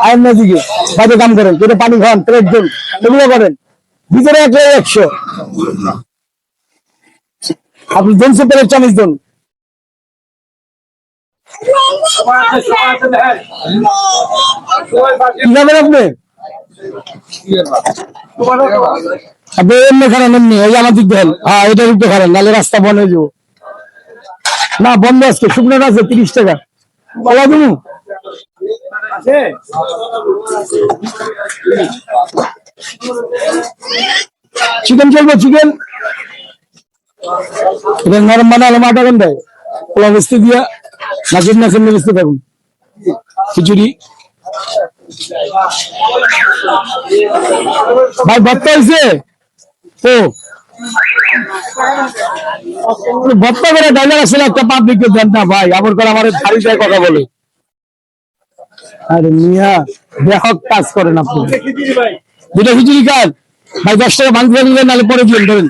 আইন নদীকে বাইরে কাম করেন, কেটে পানি খান, প্লেট দেন, এগুলো করেন। ভিতরে 100 আপনি দেনছে প্লেট চামিচ দেন। কি যাবেন আপনি? আপনি এমনি খারান, এমনি ওই আমার দিক দেন। হ্যাঁ, এটা দিক খারান, নাহলে রাস্তা বন্ধ হয়ে যাবো। না, বন্ধ আজকে, শুকনো আছে 30 টাকা। কলা দিন চিকেন চলবে, চিকেন এটা নরম বানালে মাটা কেন দেয়? কলা বেচতে দিয়া নাচের নাচের বেচতে থাকুন। খিচুড়ি ভাই ভর্তা হয়েছে তো ভর্তা করে ডাইলার আসলে একটা পাবলিককে দেন না ভাই, আবার করে আমার ভারী যায় কথা বলে। আরে মিয়া ব্যাহক কাজ করেন আপনি। দুটো খিচুড়ি কাজ ভাই, 10 টাকা ভাঙতে দিলেন, নাহলে পরে দিলেন ধরেন।